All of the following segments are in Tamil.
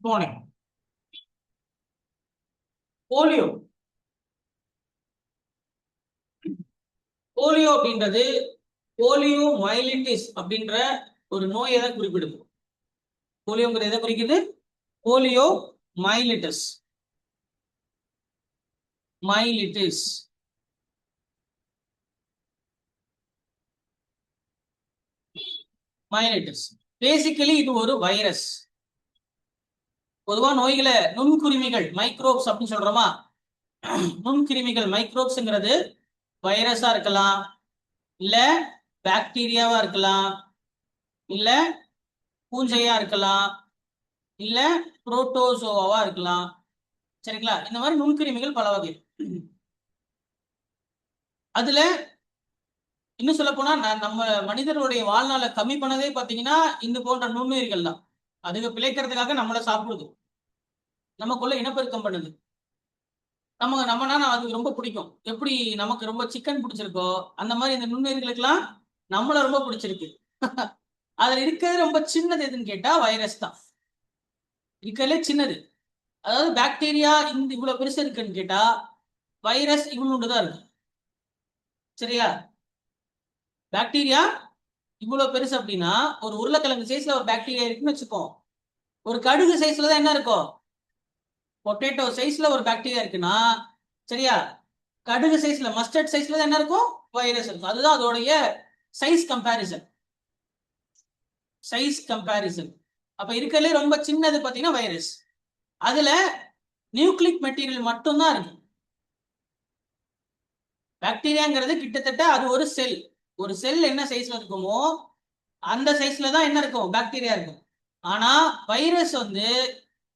போனேன். போலியோ போலியோ அப்படின்றது போலியோ மைலிட்டிஸ் அப்படின்ற ஒரு நோயை தான் குறிப்பிடுது. போலியோங்கிறது எதை குறிக்குது? Polio myelitis. Myelitis myelitis basically இது ஒரு வைரஸ். பொதுவா நோய்களை நுண்குருமிகள் மைக்ரோப்ஸ் அப்படின்னு சொல்றோமா? நுண்கிருமிகள் மைக்ரோப்ஸ்ங்கிறது வைரஸா இருக்கலாம், இல்ல பாக்டீரியாவா இருக்கலாம், இல்ல பூஞ்சையா இருக்கலாம், இல்ல புரோட்டோசோவா இருக்கலாம். சரிங்களா? இந்த மாதிரி நுண்கிருமிகள் பல வகை. அதுல இன்னும் சொல்ல போனா நம்ம மனிதர்களுடைய வாழ்நாளை கம்மி பண்ணதே பாத்தீங்கன்னா இந்த போன்ற நுண்ணுயிர்கள் தான். அதுக்கு பிழைக்கிறதுக்காக நம்மளை சாப்பிடுது, நமக்குள்ள இனப்பெருக்கம் பண்ணுது. நம்மனா அதுக்கு ரொம்ப பிடிக்கும். எப்படி நமக்கு ரொம்ப சிக்கன் பிடிச்சிருக்கோ அந்த மாதிரி இந்த நுண்ணுயிர்களுக்கெல்லாம் நம்மள ரொம்ப பிடிச்சிருக்கு. அதுல இருக்கிறது ரொம்ப சின்னது எதுன்னு கேட்டா வைரஸ் தான். இருக்கிறதுலே சின்னது. அதாவது பாக்டீரியா இவ்வளவு பெருசு இருக்குன்னு கேட்டா வைரஸ் இவ்வளவு தான் இருக்கு. சரியா? பாக்டீரியா இவ்வளவு பெருசு அப்படின்னா ஒரு உருளைக்கிழங்கு சைஸ்ல ஒரு பாக்டீரியா இருக்குன்னு வச்சுக்கோ. ஒரு கடுகு சைஸ்ல தான் என்ன இருக்கும்? பொட்டேட்டோ சைஸ்ல ஒரு பாக்டீரியா இருக்குன்னா, சரியா, கடுகு சைஸ்ல மஸ்டர்ட் சைஸ்ல தான் என்ன இருக்கும்? வைரஸ் இருக்கும். அதுதான் அதோடைய சைஸ் கம்பேரிசன். Size comparison. அப்ப இருக்கிறதுலே ரொம்ப சின்னது பாத்தீங்கன்னா வைரஸ். அதுல நியூக்ளிக் மெட்டீரியல் மட்டும்தான் இருக்கு. பாக்டீரியாங்கிறது கிட்டத்தட்ட அது ஒரு செல். ஒரு செல் என்ன சைஸ்ல இருக்குமோ அந்த சைஸ்ல தான் என்ன இருக்கும்? பாக்டீரியா இருக்கும். ஆனா வைரஸ் வந்து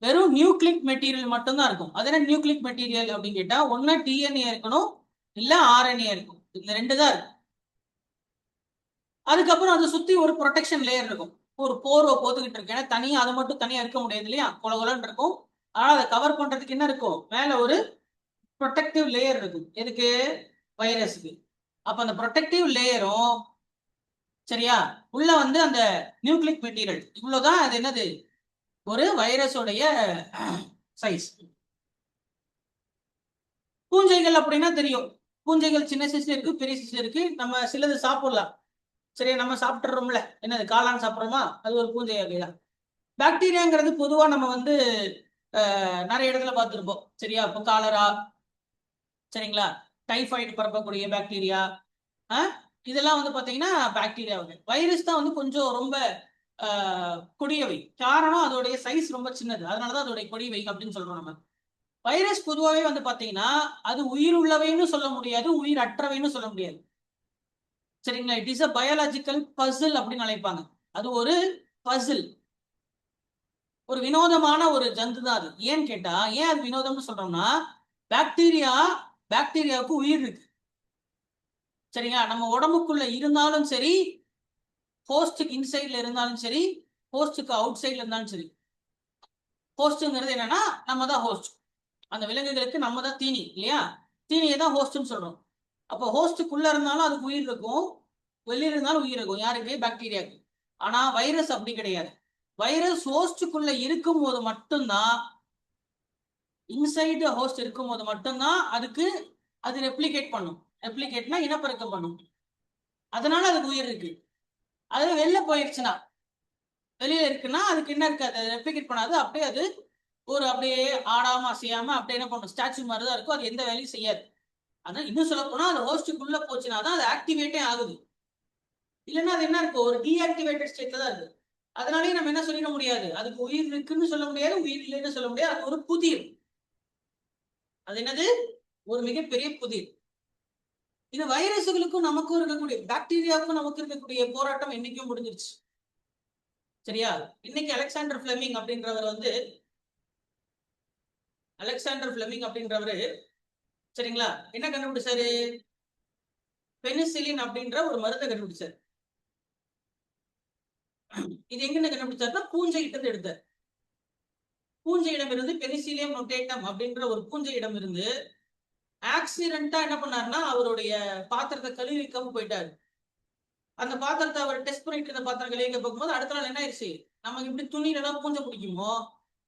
வெறும் நியூக்ளிக் மெட்டீரியல் மட்டும்தான் இருக்கும். அது என்ன நியூக்ளிக் மெட்டீரியல் அப்படின்னு கேட்டா, ஒன்னு டிஎன்ஏ இருக்கணும், இல்ல ஆர்என்ஏ இருக்கும். இந்த ரெண்டு தான் இருக்கும். அதுக்கப்புறம் அதை சுத்தி ஒரு ப்ரொடெக்ஷன் லேயர் இருக்கும். ஒரு போர்வை போத்துக்கிட்டு இருக்கு. ஏன்னா தனியா அதை மட்டும் தனியா இருக்க முடியாது இல்லையா? கொலகொலன்னு இருக்கும். ஆனா அதை கவர் பண்றதுக்கு என்ன இருக்கும்? மேல ஒரு ப்ரொடெக்டிவ் லேயர் இருக்கும். எதுக்கு? வைரஸுக்கு. அப்ப அந்த ப்ரொடெக்டிவ் லேயரும், சரியா, உள்ள வந்து அந்த நியூக்ளிக் மெட்டீரியல் இவ்வளவுதான். அது என்னது? ஒரு வைரஸோடைய சைஸ். பூஞ்சைகள் அப்படின்னா தெரியும். பூஞ்சைகள் சின்ன சைஸ்ல இருக்கு, பெரிய சைஸ்ல இருக்கு. நம்ம சிலது சாப்பிடலாம். சரியா, நம்ம சாப்பிட்டுறோம்ல, என்னது காளான் சாப்பிட்றோமா, அது ஒரு பூஞ்சை வகைதான். பாக்டீரியாங்கிறது பொதுவா நம்ம வந்து நிறைய இடத்துல பார்த்துருப்போம். சரியா? இப்போ காலரா, சரிங்களா, டைஃபாய்டு பரப்பக்கூடிய பாக்டீரியா, இதெல்லாம் வந்து பாத்தீங்கன்னா பாக்டீரியா வகை. வைரஸ் தான் வந்து கொஞ்சம் ரொம்ப கொடியவை. காரணம் அதோடைய சைஸ் ரொம்ப சின்னது, அதனாலதான் அதோடைய கொடியவை அப்படின்னு சொல்றோம் நம்ம. வைரஸ் பொதுவாகவே வந்து பாத்தீங்கன்னா அது உயிர் உள்ளவைன்னு சொல்ல முடியாது, உயிர் அற்றவைன்னு சொல்ல முடியாது. சரிங்களா? It is a biological puzzle அப்படின்னு அழைப்பாங்க. அது ஒரு பசில், ஒரு வினோதமான ஒரு ஜந்து தான் அது. ஏன்னு கேட்டா, ஏன் அது வினோதம்னு சொல்றோம்னா, பாக்டீரியா பாக்டீரியாவுக்கு உயிர் இருக்கு. சரிங்களா? நம்ம உடம்புக்குள்ள இருந்தாலும் சரி, ஹோஸ்டுக்கு இன்சைட்ல இருந்தாலும் சரி, ஹோஸ்டுக்கு அவுட் சைட்ல இருந்தாலும் சரி. ஹோஸ்ட்ங்கிறது என்னன்னா நம்ம தான் ஹோஸ்ட். அந்த விலங்குகளுக்கு நம்ம தான் தீனி இல்லையா? தீனியை தான் ஹோஸ்ட்னு சொல்றோம். அப்போ ஹோஸ்டுக்குள்ள இருந்தாலும் அதுக்கு உயிர் இருக்கும், வெளியில இருந்தாலும் உயிர் இருக்கும். யாருக்கு? பாக்டீரியாவுக்கு. ஆனா வைரஸ் அப்படி கிடையாது. வைரஸ் ஹோஸ்டுக்குள்ள இருக்கும் போது மட்டும்தான், இன்சைடு ஹோஸ்ட் இருக்கும் போது மட்டும்தான் அதுக்கு அது ரெப்ளிகேட் பண்ணும். ரெப்ளிகேட்னா இனப்பெருக்கம் பண்ணும். அதனால அதுக்கு உயிர் இருக்கு. அது வெளில போயிடுச்சுன்னா, வெளியில இருக்குன்னா அதுக்கு என்ன இருக்காது? ரெப்ளிகேட் பண்ணாது. அப்படியே அது ஒரு அப்படியே ஆடாம அசையாம அப்படியே என்ன பண்ணும்? ஸ்டாச்சு மாதிரி தான் இருக்கும். அது எந்த வேலையும் செய்யாது. ஆனா இன்னும் சொல்ல போனா அது ஹோஸ்டுக்குள்ள போச்சுன்னா தான் அது ஆக்டிவேட்டே ஆகுது. இல்லைன்னா அது என்ன இருக்கு? ஒரு டீஆக்டிவேட்டட் ஸ்டேட்ல தான் இருக்கு. அதனாலேயே நம்ம என்ன சொல்லிட முடியாது, அதுக்கு உயிர் இருக்குன்னு சொல்ல முடியாது, உயிர் இல்லைன்னு சொல்ல முடியாது. அது ஒரு புதிர். அது என்னது? ஒரு மிகப்பெரிய புதிர். இது வைரஸுகளுக்கும் நமக்கும் இருக்கக்கூடிய, பாக்டீரியாவுக்கும் நமக்கு இருக்கக்கூடிய போராட்டம் என்னைக்கும் முடிஞ்சிருச்சு. சரியா? இன்னைக்கு அலெக்சாண்டர் பிளெமிங் அப்படின்றவர் வந்து, அலெக்சாண்டர் பிளெமிங் அப்படின்றவரு, சரிங்களா, என்ன கண்டுபிடிச்சாரு? பெனிசிலின் அப்படின்ற ஒரு மருந்தை கண்டுபிடிச்சாரு. இது எங்க கண்டுபிடிச்சாருன்னா பூஞ்சை கிட்ட எடுத்தார். பூஞ்சையிடம் இருந்து பெனிசிலியம் நொட்டேட்டம் அப்படின்ற ஒரு பூஞ்சையிடம் இருந்து ஆக்சிடென்ட்டா என்ன பண்ணாருன்னா அவருடைய பாத்திரத்தை கழுவி வைக்காம போயிட்டாரு. அந்த பாத்திரத்தை அவர் டெஸ்ட் பண்ணிட்டு இருந்த பாத்திரம் கழுவி வைக்க போகும்போது அடுத்த நாள் என்ன ஆயிடுச்சு? நமக்கு எப்படி துணியில எல்லாம் பூஞ்சை பிடிக்குமோ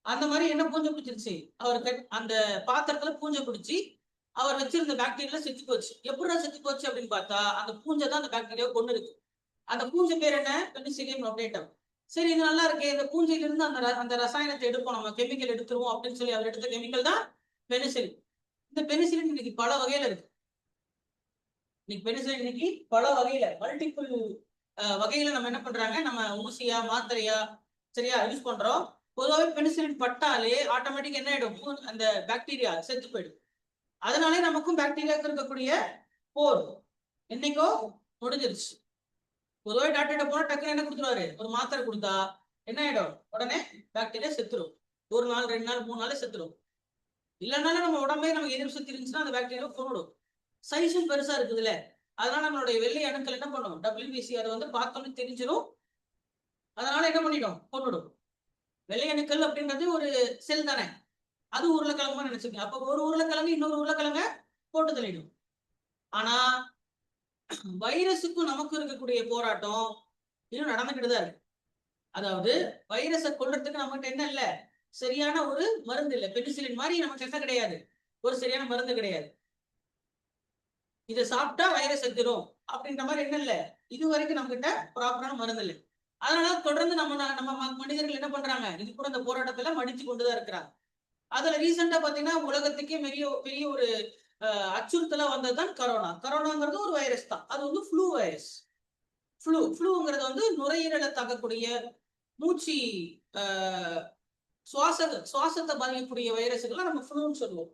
அந்த மாதிரி என்ன பூஞ்சை பிடிச்சிருச்சு, அவர் அந்த பாத்திரத்துல பூஞ்சை பிடிச்சி அவர் வச்சிருந்த பாக்டீரியா செத்து போச்சு. எப்படிடா செத்து போச்சு அப்படின்னு பார்த்தா அந்த பூஞ்சை தான் அந்த பாக்டீரியாவை கொண்டு இருக்கு. அந்த பூஞ்சை பேர் என்ன, பெனிசிலியம் ரொட்டேட்டம். சரி, இது நல்லா இருக்கு, இந்த பூஞ்சையில இருந்து அந்த ரசாயனத்தை எடுப்போம், நம்ம கெமிக்கல் எடுத்துருவோம் அப்படின்னு சொல்லி அவர் எடுத்த கெமிக்கல் தான் பெனிசிலின். இந்த பெனிசிலின் இன்னைக்கு பல வகையில இருக்கு. இன்னைக்கு பெனிசிலின் இன்னைக்கு பல வகையில மல்டிபிள் வகையில நம்ம என்ன பண்றாங்க, நம்ம ஊசியா மாத்திரையா சரியா யூஸ் பண்றோம். பொதுவாகவே பெனிசிலின் பட்டாலே ஆட்டோமேட்டிக் என்ன ஆயிடும், அந்த பாக்டீரியா செத்து போயிடும். அதனாலே நமக்கும் பாக்டீரியாவுக்கு இருக்கக்கூடிய போர் என்னைக்கோ முடிஞ்சிருச்சு. பொதுவாக டாக்டர்கிட்ட போனா டக்குன்னு என்ன கொடுத்துருவாரு, ஒரு மாத்திரை கொடுத்தா என்ன ஆயிடும், உடனே பாக்டீரியா செத்துரும். 1 நாள் 2 நாள் 3 நாள் செத்துரும். இல்லைனாலும் நம்ம உடம்பே நமக்கு எதிர்ப்பு சக்தி இருந்துச்சுன்னா அந்த பாக்டீரியாவை கொண்டுடும். சைஸும் பெருசா இருக்குதுல்ல, அதனால நம்மளுடைய வெள்ளை அணுக்கள் என்ன பண்ணும், WBC அதை வந்து பார்த்தோன்னு தெரிஞ்சிடும். அதனால என்ன பண்ணிடும், கொண்டுடும். வெள்ளை அணுக்கள் அப்படின்றது ஒரு செல் தானே, அது உருளைக்கிழங்கு நினைச்சுக்கோங்க. அப்ப ஒரு உருளைக்கிழங்கு இன்னொரு உருளைக்கிழங்க போட்டு தள்ளிடும். ஆனா வைரஸுக்கும் நமக்கு இருக்கக்கூடிய போராட்டம் இன்னும் நடந்துகிட்டு தான் இருக்கு. அதாவது வைரஸை கொல்றதுக்கு நம்மகிட்ட என்ன இல்ல, சரியான ஒரு மருந்து இல்லை. பெனிசிலின் மாதிரி நமக்கு என்ன கிடையாது, ஒரு சரியான மருந்து கிடையாது. இதை சாப்பிட்டா வைரஸ் செத்துரும் அப்படின்ற மாதிரி என்ன இல்லை, இது வரைக்கும் நம்ம கிட்ட ப்ராப்பரான மருந்து இல்லை. அதனால தொடர்ந்து நம்ம மனிதர்கள் என்ன பண்றாங்க, இது கூட இந்த போராட்டத்துல மடிச்சு கொண்டுதான் இருக்கிறாங்க. அதுல ரீசெண்டா பாத்தீங்கன்னா உலகத்துக்கே பெரிய ஒரு அச்சுறுத்தலா வந்ததுதான் கரோனா. கரோனாங்கிறது ஒரு வைரஸ் தான், அது வந்து ஃப்ளூ வைரஸ். ஃப்ளூங்கிறது வந்து நுரையீரலை தாக்கக்கூடிய மூச்சு சுவாசத்தை பாதிக்கக்கூடிய வைரஸுகளை நம்ம ஃப்ளூன்னு சொல்லுவோம்.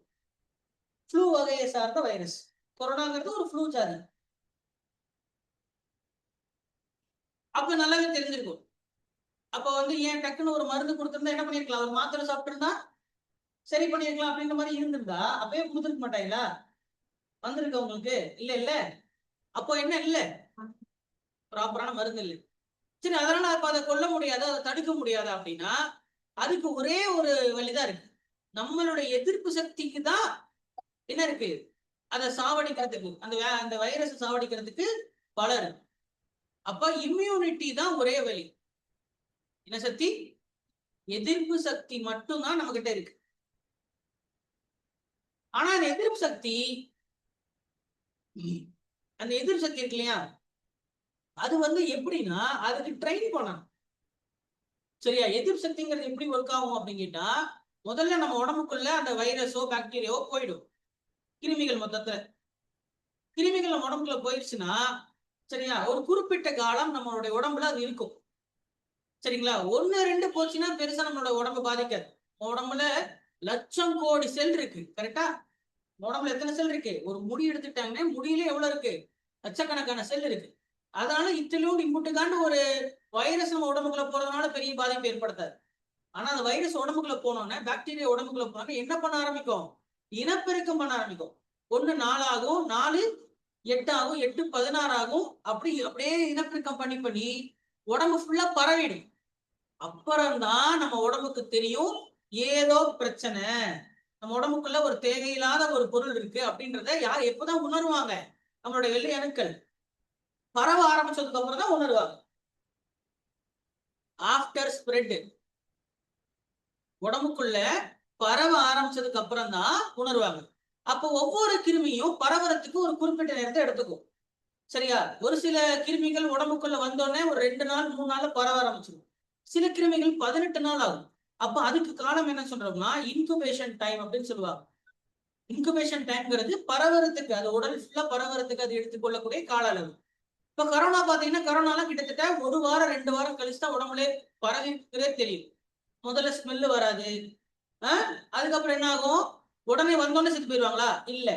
ஃப்ளூ வகையை சார்ந்த வைரஸ். கொரோனாங்கிறது ஒரு ஃப்ளூ ஜாதி. அப்ப நல்லாவே தெரிஞ்சிருக்கும். அப்ப வந்து ஏன் டக்குன்னு ஒரு மருந்து கொடுத்திருந்தா என்ன பண்ணிருக்கலாம், ஒரு மாத்திரை சாப்பிட்டு சரி பண்ணிருக்கலாம் அப்படின்ற மாதிரி இருந்திருந்தா அப்பயே கொடுத்துருக்க மாட்டாங்களா, வந்திருக்க உங்களுக்கு இல்ல. அப்போ என்ன இல்ல, ப்ராப்பரான மருந்து இல்லை. சரி, அதனால அப்ப அதை கொல்ல முடியாது, அதை தடுக்க முடியாது அப்படின்னா அதுக்கு ஒரே ஒரு வழிதான் இருக்கு. நம்மளுடைய எதிர்ப்பு சக்திக்கு தான் என்ன இருக்கு, அதை சாவடிக்கிறதுக்கு, அந்த வைரஸ் சாவடிக்கிறதுக்கு பல இருக்கு. அப்ப இம்யூனிட்டி தான் ஒரே வழி. என்ன சக்தி, எதிர்ப்பு சக்தி மட்டும்தான் நம்ம கிட்ட இருக்கு. ஆனா அந்த எதிர்ப்பு சக்தி இருக்கு இல்லையா, அது வந்து எப்படின்னா அதுக்கு ட்ரெயின் பண்ணணும். சரியா, எதிர்ப்பு சக்திங்கிறது எப்படி ஒர்க் ஆகும் அப்படின்னு கேட்டா, முதல்ல நம்ம உடம்புக்குள்ள அந்த வைரஸோ பாக்டீரியாவோ போயிடும். கிருமிகள் கிருமிகள் நம்ம உடம்புக்குள்ள போயிடுச்சுன்னா சரியா, ஒரு குறிப்பிட்ட காலம் நம்மளுடைய உடம்புல அது இருக்கும். சரிங்களா, 1 2 போச்சுன்னா பெருசா நம்மளோட உடம்பு பாதிக்காது. உடம்புல லட்சம் கோடி செல் இருக்கு, கரெக்டா? உடம்புல எத்தனை செல் இருக்கு, ஒரு முடி எடுத்துட்டாங்கன்னா முடியில எவ்வளவு இருக்கு, லட்சக்கணக்கான செல் இருக்கு. அதனால இத்திலூண்டு இம்புட்டுக்காண்டு ஒரு வைரஸ் நம்ம உடம்புக்குள்ள போறதுனால பெரிய பாதிப்பு ஏற்படுத்தாது. ஆனா அந்த வைரஸ் உடம்புக்குள்ள போனோம்னா, பாக்டீரியா உடம்புக்குள்ள போனோம்னா என்ன பண்ண ஆரம்பிக்கும், இனப்பெருக்கம் பண்ண ஆரம்பிக்கும். 1 4 ஆகும், 4 8 ஆகும், 8 16 ஆகும். அப்படியே இனப்பெருக்கம் பண்ணி உடம்பு ஃபுல்லா பரவிடும். அப்புறம்தான் நம்ம உடம்புக்கு தெரியும் ஏதோ பிரச்சனை, நம்ம உடம்புக்குள்ள ஒரு தேவையில்லாத ஒரு பொருள் இருக்கு அப்படின்றத யார் எப்பதான் உணர்வாங்க, நம்மளுடைய வெள்ளை அணுக்கள் பரவ ஆரம்பிச்சதுக்கு அப்புறம் தான் உணர்வாங்க. ஆஃப்டர் ஸ்ப்ரெட், உடம்புக்குள்ள பரவ ஆரம்பிச்சதுக்கு அப்புறம் தான் உணர்வாங்க. அப்போ ஒவ்வொரு கிருமியும் பரவறதுக்கு ஒரு குறிப்பிட்ட நேரத்தை எடுத்துக்கும். சரியா, ஒரு சில கிருமிகள் உடம்புக்குள்ள வந்தோடனே ஒரு 2 நாள் 3 நாள்ல பரவ ஆரம்பிச்சிடும். சில கிருமிகள் 18 நாள் ஆகும். அப்ப அதுக்கு காலம் என்ன சொல்றோம்னா இன்குபேஷன் டைம் அப்படின்னு சொல்லுவாங்க. இன்குபேஷன் டைம்ங்கிறது பரவறதுக்கு, அது உடல் ஃபுல்லா பரவறதுக்கு அது எடுத்துக்கொள்ளக்கூடிய கால அளவு. இப்ப கரோனா பாத்தீங்கன்னா, கரோனாலாம் கிட்டத்தட்ட 1 வாரம் 2 வாரம் கழிச்சு தான் உடம்புல பரவிக்கிறதே தெரியும். முதல்ல ஸ்மெல்லு வராது. அதுக்கப்புறம் என்ன ஆகும், உடனே வந்தோடனே செத்து போயிடுவாங்களா, இல்ல,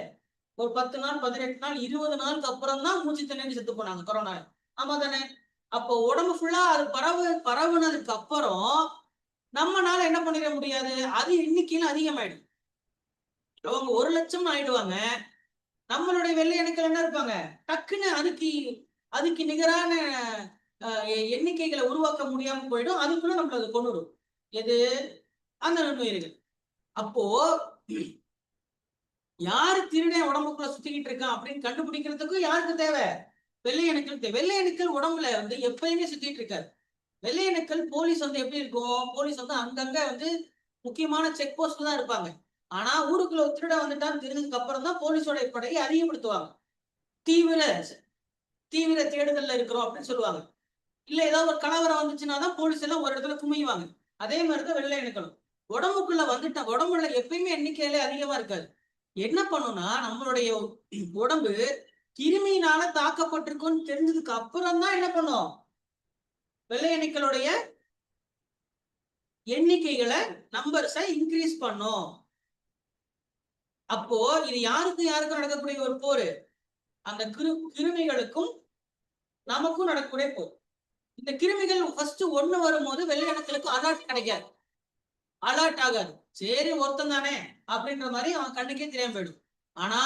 ஒரு 10 நாள் 18 நாள் 20 நாளுக்கு அப்புறம் தான் மூச்சு திணறி செத்து போனாங்க கொரோனா. ஆமா தானே? அப்போ உடம்பு ஃபுல்லா அது பரவுனதுக்கு அப்புறம் நம்மனால என்ன பண்ணிட முடியாது, அது எண்ணிக்கையில அதிகமாயிடும். அவங்க 1 லட்சம் ஆயிடுவாங்க. நம்மளுடைய வெள்ளை அணுக்கள் என்ன இருப்பாங்க, டக்குன்னு அதுக்கு நிகரான எண்ணிக்கைகளை உருவாக்க முடியாம போயிடும். அதுக்குள்ள நம்மள அதை கொண்டுடும். எது, அந்த நுண்ணுயிர்கள். அப்போ யாரு திருடன் உடம்புக்குள்ள சுத்திக்கிட்டு இருக்கான் அப்படின்னு கண்டுபிடிக்கிறதுக்கும் யாருக்கு தேவை, வெள்ளை அணுக்கள் தேவை. வெள்ளை அணுக்கள் உடம்புல வந்து எப்பயுமே சுத்திட்டு இருக்காரு. வெள்ளை அணுக்கள் போலீஸ் வந்து எப்படி இருக்கும், போலீஸ் வந்து அங்கங்க வந்து முக்கியமான செக் போஸ்ட் தான் இருப்பாங்க. ஆனா ஊருக்குள்ள திருட வந்துட்டான்னு தெரிஞ்சதுக்கு அப்புறம் தான் போலீஸோட படையை அதிகப்படுத்துவாங்க. தீவிர தீவிர தேடுதல்ல இருக்கிறோம் அப்படின்னு சொல்லுவாங்க. இல்ல ஏதாவது ஒரு கலவரம் வந்துச்சுன்னா தான் போலீஸ் எல்லாம் ஒரு இடத்துல குமியுவாங்க. அதே மாதிரிதான் வெள்ளை அணுக்களும் உடம்புக்குள்ள வந்துட்டா உடம்புல எப்பயுமே எண்ணிக்கையில அதிகமா இருக்காது. என்ன பண்ணும்னா நம்மளுடைய உடம்பு கிருமியினால தாக்கப்பட்டிருக்குன்னு தெரிஞ்சதுக்கு அப்புறம் தான் என்ன பண்ணும், வெள்ளை அணுக்களுடைய எண்ணிக்கைகளை நம்பர்ஸை இன்க்ரீஸ் பண்ணும். அப்போ இது யாருக்கும் யாருக்கும் நடக்கக்கூடிய ஒரு போர், அந்த கிருமிகளுக்கும் நமக்கும் நடக்கக்கூடிய போர். இந்த கிருமிகள் ஃபர்ஸ்ட் ஒண்ணு வரும்போது வெள்ளை அணுக்களுக்கு அலர்ட் கிடைக்காது, அலர்ட் ஆகாது. சரி ஒருத்தன் தானே அப்படின்ற மாதிரி அவன் கண்ணுக்கே தெரியாம போயிடும். ஆனா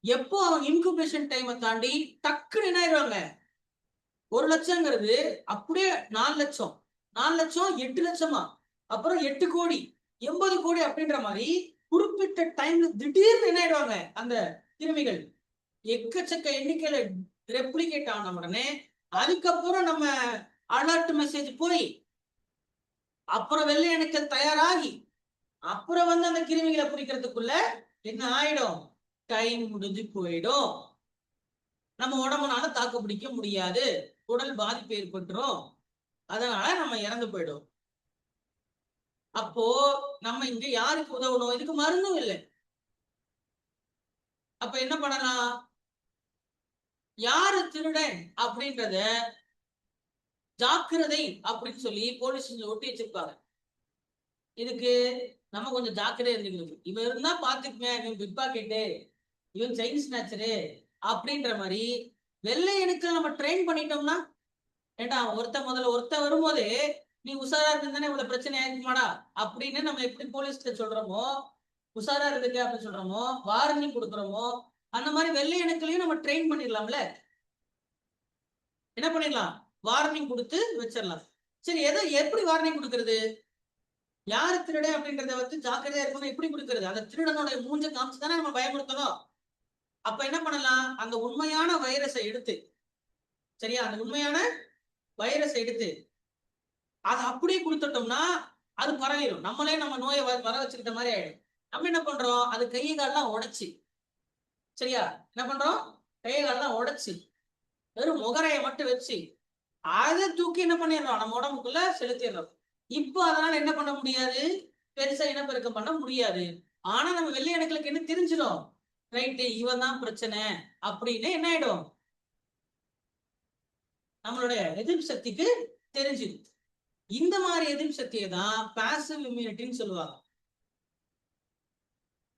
எப்போ அவன் இன்குபேஷன் டைமை தாண்டி டக்குன்னு என்ன ஆயிடுவாங்க, 1,00,000ங்கிறது அப்படியே 4,00,000, 4,00,000 8,00,000, அப்புறம் 8 கோடி 80 கோடி அப்படின்ற மாதிரி குறிப்பிட்ட டைம்ல திடீர்னு என்ன ஆயிடுவாங்க அந்த கிருமிகள் எக்கச்சக்க எண்ணிக்கையில ரெப்ளிகேட் ஆன உடனே அதுக்கப்புறம் நம்ம அலர்ட் மெசேஜ் போய் அப்புறம் வெள்ளை அணுக்கள் தயாராகி அப்புறம் வந்து அந்த கிருமிகளை பிடிக்கிறதுக்குள்ள என்ன ஆயிடும், டைம் முடிஞ்சு போயிடும். நம்ம உடம்புனால தாக்கு பிடிக்க முடியாது, உடல் பாதிப்பு ஏற்பட்டுரும், அதனால நம்ம இறந்து போயிடும். அப்போ நம்ம இங்க யாருக்கு உதவணும், இதுக்கு மருந்தும் இல்லை. அப்ப என்ன பண்ணலாம், யாரு திருடன் அப்படின்றத ஜாக்கிரதை அப்படின்னு சொல்லி போலீஸ் ஒட்டி வச்சிருப்பாங்க. இதுக்கு நம்ம கொஞ்சம் ஜாக்கிரதை இருந்துக்கிறது. இவன் இருந்தா பாத்துக்குமே, இவன் பிக் பாக்கெட்டு, இவன் செயின் ஸ்நாச்சரு அப்படின்ற மாதிரி வெள்ளை அணுக்கள் நம்ம ட்ரெயின் பண்ணிட்டோம்னா, ஏண்டா ஒருத்த வரும்போது நீ உஷாரா இருந்தானே இவ்வளவு பிரச்சனை ஆயிருக்குமாடா அப்படின்னு நம்ம எப்படி போலீஸ்ல சொல்றோமோ, உஷாரா இருந்துக்க அப்படின்னு சொல்றோமோ, வார்னிங் கொடுக்குறோமோ, அந்த மாதிரி வெள்ளை அணுக்களையும் நம்ம ட்ரெயின் பண்ணிடலாம்ல. என்ன பண்ணிடலாம், வார்னிங் கொடுத்து வச்சிடலாம். சரி எதை எப்படி வார்னிங் கொடுக்கறது, யாரு திருட அப்படின்றத வந்து ஜாக்கிரதையா இருக்கணும், எப்படி கொடுக்கறது, அந்த திருடனோட மூஞ்ச காமிச்சு தானே நம்ம பயமுறுத்தணும். அப்ப என்ன பண்ணலாம், அந்த உண்மையான வைரஸை எடுத்து, சரியா, அந்த உண்மையான வைரஸை எடுத்து அதை அப்படியே கொடுத்துட்டோம்னா அது பரவிடும், நம்மளே நம்ம நோயை வர வச்சுக்கிட்ட மாதிரி ஆயிடும். நம்ம என்ன பண்றோம், அது கையை காலெல்லாம் உடைச்சு, சரியா, என்ன பண்றோம், கையை காலெல்லாம் உடைச்சு வெறும் முகரையை மட்டும் வச்சு அதை தூக்கி என்ன பண்ணிடுறோம், நம்ம உடம்புக்குள்ள செலுத்திடுறோம். இப்போ அதனால என்ன பண்ண முடியாது, பெருசா இனப்பெருக்கம் பண்ண முடியாது. ஆனா நம்ம வெள்ளை அணுக்களுக்கு என்ன தெரிஞ்சிடும், ரைட்டு இவன் தான் பிரச்சனை அப்படின்னு என்ன ஆயிடும், நம்மளுடைய எதிர்ப்பு சக்திக்கு தெரிஞ்சிடும். இந்த மாதிரி எதிர்ப்பு சக்தியை தான் பாசிவ் இம்யூனிட்டின்னு சொல்லுவாங்க.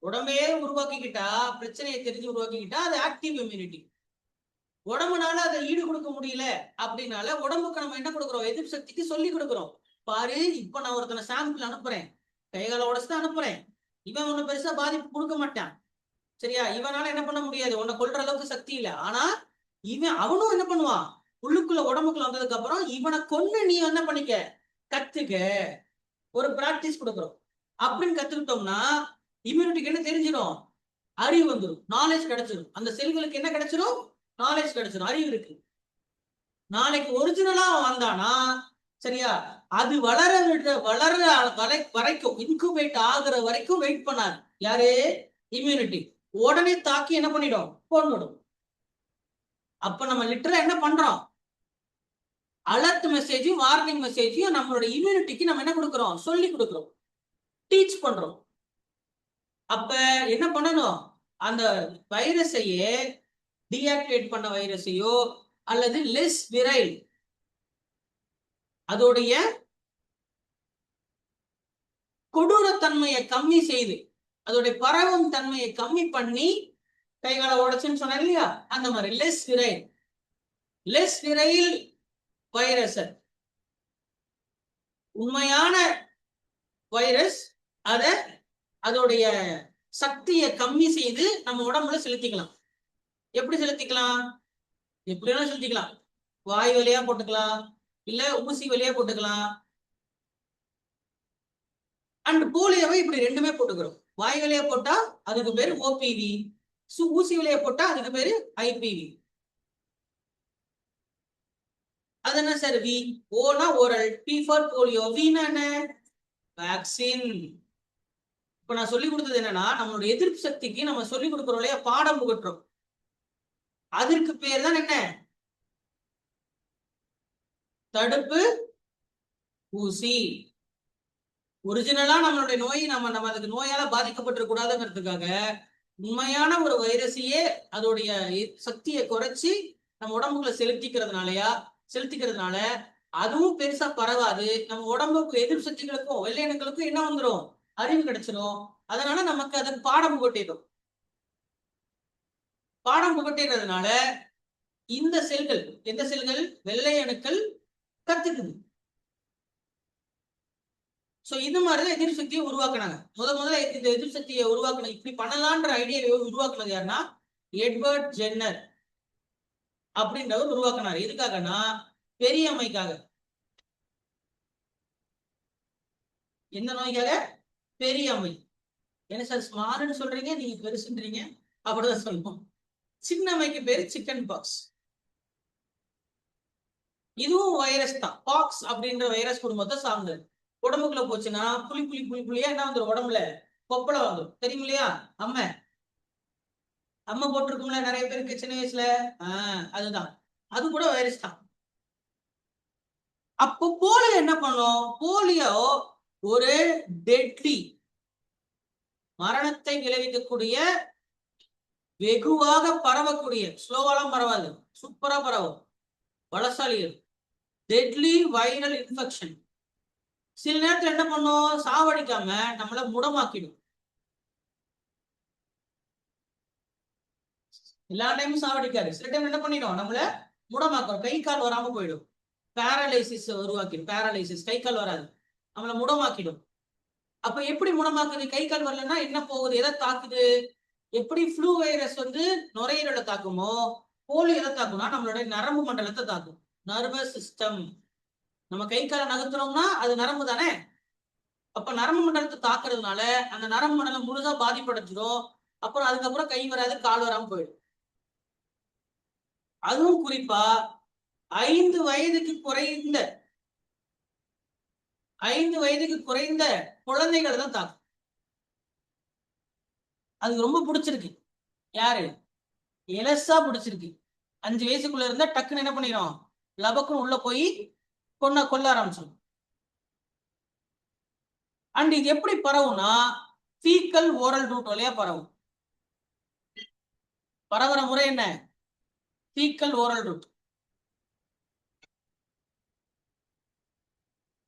உடம்பே உருவாக்கிக்கிட்டா, பிரச்சனையை தெரிஞ்சு உருவாக்கிக்கிட்டா அது ஆக்டிவ் இம்யூனிட்டி. உடம்புனால அதை ஈடு கொடுக்க முடியல அப்படின்னால உடம்புக்கு நம்ம என்ன கொடுக்குறோம், எதிர்ப்பு சக்திக்கு சொல்லி கொடுக்குறோம். பாரு இப்ப நான் ஒருத்தனை சாம்பிள் அனுப்புறேன், கைகால உடச்சுதான் அனுப்புறேன், இவன் ஒண்ணு பெருசா பாதிப்பு கொடுக்க மாட்டான், சரியா, இவனால என்ன பண்ண முடியாது, உன்னை கொல்ற அளவுக்கு சக்தி இல்லை. ஆனா அவனும் என்ன பண்ணுவான், உள்ளுக்குள்ள உடம்புக்குள்ள வந்ததுக்கு அப்புறம் இவனை கொண்டு நீ என்ன பண்ணிக்க கத்துக்க, ஒரு பிராக்டிஸ் கொடுக்குறோம். அப்படின்னு கத்துக்கிட்டோம்னா இம்யூனிட்டிக்கு என்ன தெரிஞ்சிடும், அறிவு வந்துடும், நாலேஜ் கிடைச்சிடும். அந்த செல்களுக்கு என்ன கிடைச்சிடும், நாலேஜ் கிடைச்சிடும், அறிவு இருக்கு. நாளைக்கு ஒரிஜினலா வந்தானா, சரியா, அது வளர வரைக்கும், இன்குபேட் ஆகுற வரைக்கும் வெயிட் பண்ணாரு யாரு, இம்யூனிட்டி. உடனே தாக்கி என்ன பண்ணிடும், கொன்னுடும். அப்ப நம்ம லிட்டரா என்ன பண்றோம், அலர்ட் மெசேஜும் வார்னிங் மெசேஜையும் நம்மளோட இம்யூனிட்டிக்கு நம்ம என்ன கொடுக்குறோம், சொல்லி கொடுக்குறோம், டீச் பண்றோம். அப்ப என்ன பண்ணணும், அந்த வைரஸையே டீஆக்டிவேட் பண்ண வைரஸையோ அல்லது லெஸ் விரைல், அதோடைய கொடூரத்தன்மையை கம்மி செய்து, அதோடைய பரவும் தன்மையை கம்மி பண்ணி கைகால உடைச்சுன்னு சொன்ன இல்லையா, அந்த மாதிரி லெஸ் விரைல் வைரஸ், உண்மையான வைரஸ் அத அதோடைய சக்தியை கம்மி செய்து நம்ம உடம்புல செலுத்திக்கலாம். எப்படி செலுத்திக்கலாம், எப்படி வேணாலும் செலுத்திக்கலாம், வாய் வழியா போட்டுக்கலாம், இல்ல ஊசி வழியா போட்டுக்கலாம். அண்ட் போலியோவை இப்படி ரெண்டுமே போட்டுக்கிறோம். வாய் வழியா போட்டா அதுக்கு பேரு ஓபிவி, ஊசி வழியா போட்டா அதுக்கு பேரு ஐபிவி. அது என்ன சார், வி, ஓனா ஓரல், பி ஃபார் போலியோ, வீனா என்ன வேக்சின். இப்ப நான் சொல்லி கொடுத்தது என்னன்னா, நம்மளுடைய எதிர்ப்பு சக்திக்கு நம்ம சொல்லி கொடுக்குறோம் இல்லையா, பாடம் புகட்டுறோம். அதற்கு பேர் தான் என்ன? தடுப்பு ஊசி. ஒரிஜினலா நம்மளுடைய நோய் நம்ம அதுக்கு நோயால பாதிக்கப்பட்டு கூடாதுங்கிறதுக்காக உண்மையான ஒரு வைரஸையே அதோடைய சக்தியை குறைச்சி நம்ம உடம்புக்குள்ள செலுத்திக்கிறதுனால அதுவும் பெருசா பரவாது. நம்ம உடம்புக்கு எதிர்ப்பு சக்திகளுக்கும் வெள்ளையணுக்களுக்கும் என்ன வந்துடும்? அறிவு கிடைச்சிடும். அதனால நமக்கு அதன் பாடம் புகட்டிடும். பாடம் புகட்டிடுறதுனால இந்த செல்கள், எந்த செல்கள்? வெள்ளை அணுக்கள் கத்துக்குது. சோ இது மாதிரிதான் எதிர்ப்பு சக்தியை உருவாக்குனாங்க. முதல்ல இந்த எதிர்ப்பு சக்தியை உருவாக்கணும், இப்படி பண்ணலான்ற ஐடியா உருவாக்குனது யாருன்னா எட்வர்ட் ஜென்னர் அப்படின்றவர் உருவாக்குனாரு. எதுக்காகனா பெரிய அம்மைக்காக. எந்த நோய்க்காக? பெரிய அம்மை. என்ன சார் ஸ்மார்ட்னு சொல்றீங்க, நீங்க பெருசுன்றீங்க? அப்படிதான் சொல்லணும். சின்ன அம்மைக்கு பேரு சிக்கன் பாக்ஸ். இதுவும் வைரஸ் தான். பாக்ஸ் அப்படின்ற வைரஸ் குடும்பத்தை சார்ந்தது. உடம்புக்குள்ள போச்சுன்னா புளியா என்ன வந்துடும்? உடம்புல கொப்பளை வந்துடும். தெரியும் இல்லையா? அம்மை போட்டிருக்கும்ல நிறைய பேருக்கு சின்ன வயசுல. அதுதான், அது கூட வைரஸ் தான். அப்போ போலியோ என்ன பண்ணும்? போலியோ ஒரு டெட்லி, மரணத்தை விளைவிக்கக்கூடிய, வெகுவாக பரவக்கூடிய, ஸ்லோவாலாம் பரவாது, சூப்பரா பரவும், பலசாலிகள், டெட்லி வைரல் இன்ஃபெக்ஷன். சில நேரத்துல என்ன பண்ணும்? சாவடிக்காம நம்மள முடமாக்கிடும். எல்லா டைமும் சாவடிக்காது. சில டைம் என்ன பண்ணிடும்? நம்மள முடமாக்கும். கை கால் வராம போயிடும். பேரலைசிஸ் உருவாக்கிடும். பேரலைசிஸ், கை கால் வராது, நம்மள முடமாக்கிடும். அப்ப எப்படி முடமாக்குது? கை கால் வரலன்னா என்ன போகுது? எதை தாக்குது? எப்படி ஃப்ளூ வைரஸ் நுரையீரலை தாக்குமோ, போலியோ எதை தாக்கும்னா நம்மளுடைய நரம்பு மண்டலத்தை தாக்கும். Nervous system. நம்ம கை காலை நகர்த்துறோம்னா அது நரம்பு தானே. அப்ப நரம்பு மண்டலத்தை தாக்குறதுனால அந்த நரம்பு மண்டலம் முழுசா பாதிப்படைஞ்சிடும். அப்புறம் அதுக்கப்புறம் கை வராது, கால் வராம போயிடும். அதுவும் குறிப்பா 5 வயதுக்கு குறைந்த குழந்தைகள் தான் தாக்கும். அது ரொம்ப பிடிச்சிருக்கு. யாரு? எலசா பிடிச்சிருக்கு. 5 வயசுக்குள்ள இருந்தா டக்குன்னு என்ன பண்ணிடும்? லபக்குன்னு உள்ள போய் கொல்ல ஆரம்பிச்சிடும். அண்ட் இது எப்படி பரவும்னா ஃபீக்கல் ஓரல் ரூட் வழியா பரவும். பரவுற முறை என்ன? Faecal oral root.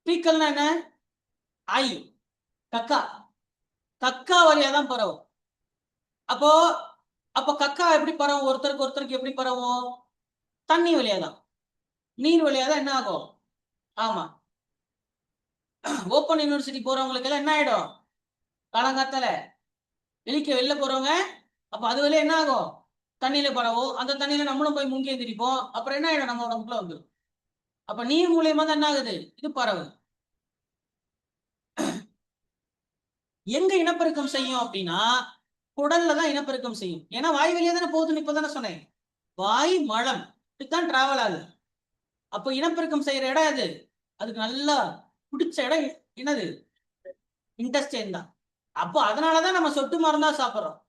ஃபீக்கல்னா என்ன? ஐ, கக்கா வழியா தான் பரவும். அப்போ கக்கா எப்படி பரவும்? ஒருத்தருக்கு எப்படி பரவும்? தண்ணி வழியாதான், நீர் வழியாதான். என்ன ஆகும்? ஆமா, ஓப்பன் யூனிவர்சிட்டி போறவங்களுக்கு எல்லாம் என்ன ஆயிடும்? காலங்காத்தால வெளில போறவங்க, அப்ப அது வழியா என்ன ஆகும்? தண்ணியில பரவும். அந்த தண்ணியில நம்மளும் போய் முங்கி எந்திரிப்போம். அப்புறம் என்ன ஆயிடும்? நம்ம உடம்புக்குள்ள வந்துடும். அப்ப நீர் மூலியமா தான் என்ன ஆகுது? இது பரவுது. எங்க இனப்பெருக்கம் செய்யும் அப்படின்னா குடல்ல தான் இனப்பெருக்கம் செய்யும். ஏன்னா வாய் வழியா தானே போகுதுன்னு இப்பதானே சொன்னேன். வாய் மலம் தான் டிராவல் ஆகுது. அப்போ இனப்பெருக்கம் செய்யற இடம் எது? அதுக்கு நல்லா பிடிச்ச இடம் என்னது? இன்டெஸ்டைன் தான். அப்போ அதனாலதான் நம்ம சொட்டு மருந்தா சாப்பிட்றோம்.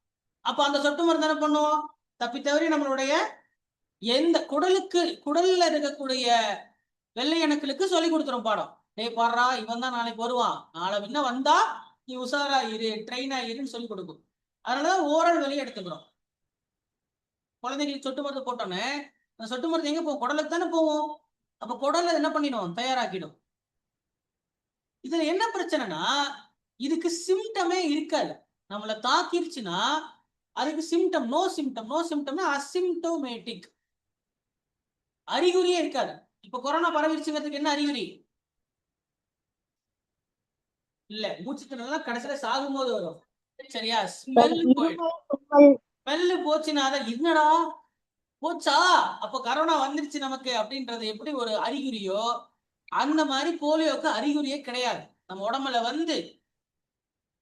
அப்போ அந்த சொட்டு மருந்து என்ன பண்ணுவோம்? தப்பி தவறி நம்மளுடைய எந்த குடல்ல இருக்கக்கூடிய வெள்ளை அணுக்களுக்கு சொல்லி கொடுத்துரும் பாடம். டேய் பாடுறா, இவன் தான் நாளைக்கு வருவான், நாளை முன்ன வந்தா நீ உஷாரா இரு, ட்ரெயின் ஆயிருன்னு சொல்லி கொடுக்கும். அதனாலதான் ஓரல் வெளியே எடுத்துக்கிறோம். குழந்தைங்களுக்கு சொட்டு மருந்து போட்டோன்னே அந்த சொட்டு மருந்து எங்க போகும்? குடலுக்கு தானே போகும். அப்ப குடல்ல என்ன பண்ணிடும்? தயாராக்கிடும். இதுல என்ன பிரச்சனைனா இதுக்கு சிம்டமே இருக்காது. நம்மளை தாக்கிருச்சுன்னா அதுக்கு சிம்டம், நோ சிம்டம் அசிம்டோமேட்டிக், அறிகுறியே இருக்காது. இப்ப கொரோனா பரவிருச்சுங்கிறதுக்கு என்ன அறிகுறி? இல்ல, மூச்சு திணறல் கடைசியில சாகும்போது வரும். சரியா? ஸ்மெல் போச்சுன்னா என்னடா போச்சா, அப்ப கரோனா வந்துருச்சு நமக்கு அப்படின்றது எப்படி ஒரு அறிகுறியோ அந்த மாதிரி போலியோக்கு அறிகுறியே கிடையாது. நம்ம உடம்புல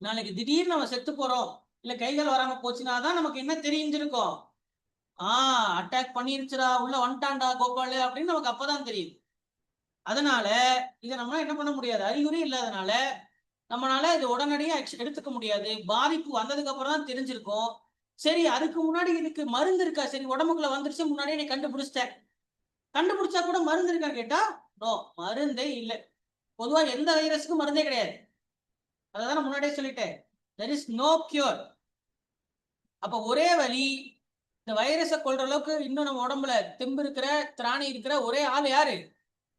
நாளைக்கு திடீர்னு நம்ம செத்து போறோம், இல்ல கைகள் வராம போச்சுனாதான் நமக்கு என்ன தெரிஞ்சிருக்கும்? அட்டாக் பண்ணிருச்சுடா, உள்ள வந்துட்டான்டா கோபாலு அப்படின்னு நமக்கு அப்பதான் தெரியுது. அதனால இதை நம்ம என்ன பண்ண முடியாது. அறிகுறி இல்லாதனால நம்மளால இது உடனடியா எடுத்துக்க முடியாது. பாதிப்பு வந்ததுக்கு அப்புறம் தான் தெரிஞ்சிருக்கும். சரி, அதுக்கு முன்னாடி இதுக்கு மருந்து இருக்கா? சரி, உடம்புக்குள்ள வந்துருச்சு, முன்னாடியே நீ கண்டுபிடிச்சிட்டேன். கண்டுபிடிச்சா கூட மருந்து இருக்கா கேட்டா நோ, மருந்தே இல்லை. பொதுவா எந்த வைரஸுக்கும் மருந்தே கிடையாது. அதான் நான் முன்னாடியே சொல்லிட்டேன், there is no cure. அப்ப ஒரே வழி, இந்த வைரஸை கொள்ற அளவுக்கு இன்னும் நம்ம உடம்புல தெம்பு இருக்கிற, திராணி இருக்கிற ஒரே ஆள் யாரு?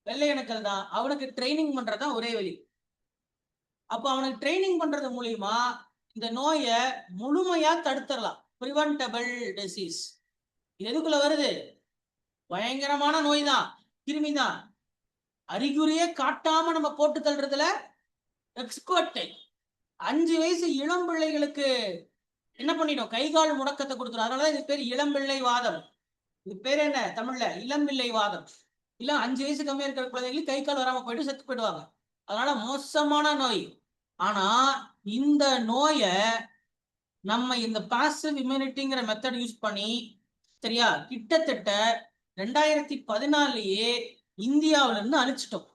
வெள்ளை அணுக்கள் தான். அவனுக்கு ட்ரைனிங் பண்றதுதான் ஒரே வழி. அப்ப அவனுக்கு ட்ரைனிங் பண்றது மூலியமா இந்த நோயை முழுமையா தடுத்துடலாம். பிரிவென்டபிள் டிசீஸ். இது எதுக்குள்ள வருது? பயங்கரமான நோய் தான், கிருமி தான். அறிகுறியே காட்டாம நம்ம போட்டு தள்ளுறதுல எக்ஸ்பர்ட். 5 வயசு இளம் பிள்ளைகளுக்கு என்ன பண்ணிடும்? கைகால் முடக்கத்தை கொடுத்துரும். அதனாலதான் இது பேர் இளம்பிள்ளை வாதம். இது பேர் என்ன தமிழ்ல? இளம்பிள்ளை வாதம். இல்ல 5 வயசு கம்மியா இருக்கிற குழந்தைங்களுக்கு கை கால் வராம போயிட்டு செத்து போயிடுவாங்க. அதனால மோசமான நோய். ஆனா இந்த நோயை நம்ம இந்த பாசிவ் இம்யூனிட்டிங்கிற மெத்தட் யூஸ் பண்ணி, சரியா, கிட்டத்தட்ட 2014 இந்தியாவில இருந்து அழிச்சிட்டோம்.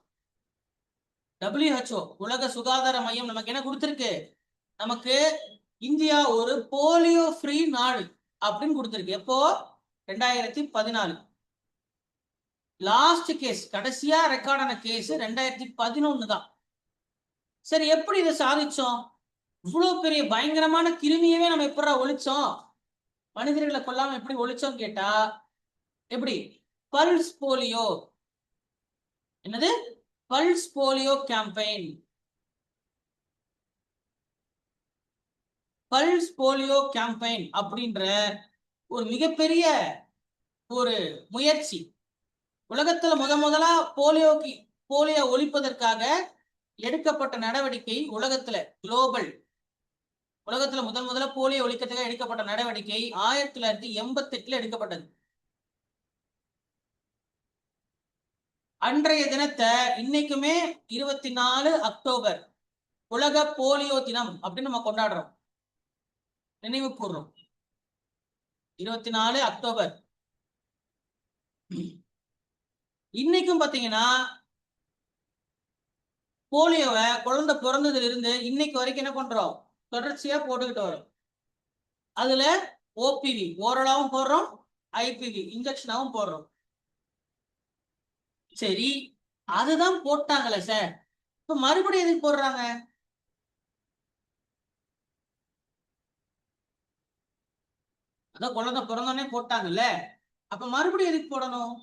WHO உலக சுகாதார மையம் நமக்கு என்ன கொடுத்திருக்கு? நமக்கு இந்தியா ஒரு போலியோ ஃப்ரீ நாடு அப்படின்னு கொடுத்திருக்கு. எப்போ? 2014. லாஸ்ட் கேஸ், கடைசியா ரெக்கார்டான கேஸ் 2011 தான். சரி, எப்படி இதை சாதிச்சோம்? இவ்வளவு பெரிய பயங்கரமான கிருமியவே நம்ம எப்படா ஒழிச்சோம்? மனிதர்களை கொல்லாம எப்படி ஒழிச்சோம் கேட்டா, எப்படி? Pulse polio. என்னது? Pulse polio campaign. Pulse polio campaign அப்படின்ற ஒரு மிகப்பெரிய ஒரு முயற்சி. உலகத்துல முதலா போலியோ ஒழிப்பதற்காக எடுக்கப்பட்ட நடவடிக்கை, உலகத்துல முதல்ல போலியோ ஒழிக்கிறதுக்காக எடுக்கப்பட்ட நடவடிக்கை 1988 எடுக்கப்பட்டது. அன்றைய தினத்தை இன்னைக்குமே 24 அக்டோபர் உலக போலியோ தினம் அப்படின்னு நம்ம கொண்டாடுறோம், நினைவு கூறுறோம். 24 அக்டோபர். இன்னைக்கும் பாத்தீங்கன்னா போலியோவை குழந்தை பிறந்ததுல இருந்து இன்னைக்கு வரைக்கும் என்ன பண்றோம்? தொடர்ச்சியா போட்டுக்கிட்டு வரோம். அதுல ஓபிவி ஓரலாவும் போடுறோம், ஐபிவி இன்ஜெக்ஷனாவும் போடுறோம். சரி, அதுதான் போட்டாங்களே சார், இப்ப மறுபடியும் எதுக்கு போடுறாங்க? அதான் குழந்தை பிறந்தோடனே போட்டாங்கல்ல, அப்ப மறுபடியும் எதுக்கு போடணும்?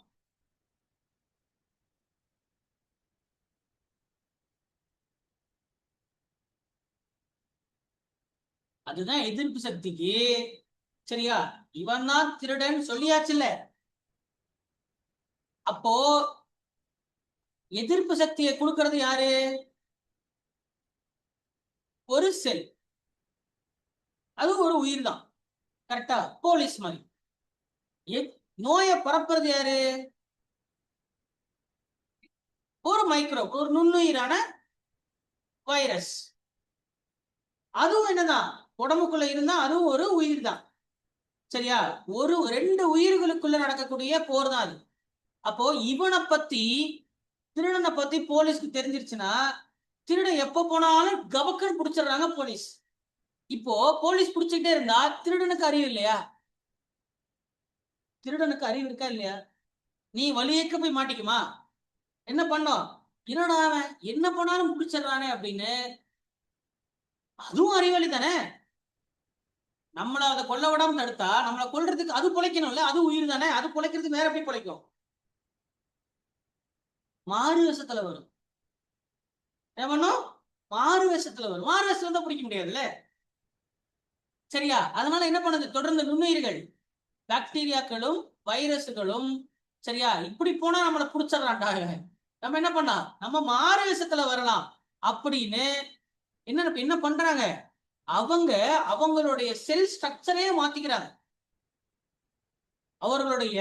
அதுதான் எதிர்ப்பு சக்திக்கு. சரியா, இவன் தான் திருடன் சொல்லியாச்சுல்ல. அப்போ எதிர்ப்பு சக்தியை கொடுக்கறது யாரு? ஒரு செல், அது ஒரு உயிர் தான். கரெக்டா? போலீஸ் மாதிரி. நோயை பரப்புறது யாரு? ஒரு மைக்ரோப், ஒரு நுண்ணுயிரான வைரஸ். அதுவும் என்னதான் உடம்புக்குள்ள இருந்தா அதுவும் ஒரு உயிர் தான். சரியா? ஒரு 2 உயிர்களுக்குள்ள நடக்கக்கூடிய போர் தான் அது. அப்போ இவனை பத்தி, திருடனை பத்தி போலீஸ்க்கு தெரிஞ்சிருச்சுன்னா, திருடன் எப்ப போனாலும் கபக்குன்னு பிடிச்சிடுறாங்க போலீஸ். இப்போ போலீஸ் பிடிச்சிக்கிட்டே இருந்தா திருடனுக்கு அறிவு இல்லையா? திருடனுக்கு அறிவு இருக்கா இல்லையா? நீ வழியேக்க போய் மாட்டிக்குமா? என்ன பண்ணோம்? என்னடா அவன் என்ன பண்ணாலும் பிடிச்சிடுறானே அப்படின்னு. அதுவும் அறிவாளி தானே. நம்மள அதை கொல்ல விடாம தடுத்தா நம்மளை கொல்றதுக்கு அது பிழைக்கணும்ல, அது உயிர் தானே. அது பிழைக்கிறதுக்கு வேற எப்படி பிழைக்கும்? மாறு வேஷத்துல வரும். என்ன பண்ணும்? மாறு வேஷத்துல வரும். மாறு வேஷத்துல தான் பிடிக்க முடியாதுல்ல. சரியா? அதனால என்ன பண்ணுது? தொடர்ந்து நுண்ணுயிர்கள், பாக்டீரியாக்களும் வைரஸுகளும், சரியா, இப்படி போனா நம்மளை பிடிச்சிடறான்டா, நம்ம என்ன பண்ணா நம்ம மாறு வேஷத்துல வரலாம் அப்படின்னு என்ன பண்றாங்க? அவங்களுடைய செல் ஸ்ட்ரக்சரே மாத்திக்கிறாங்க. அவர்களுடைய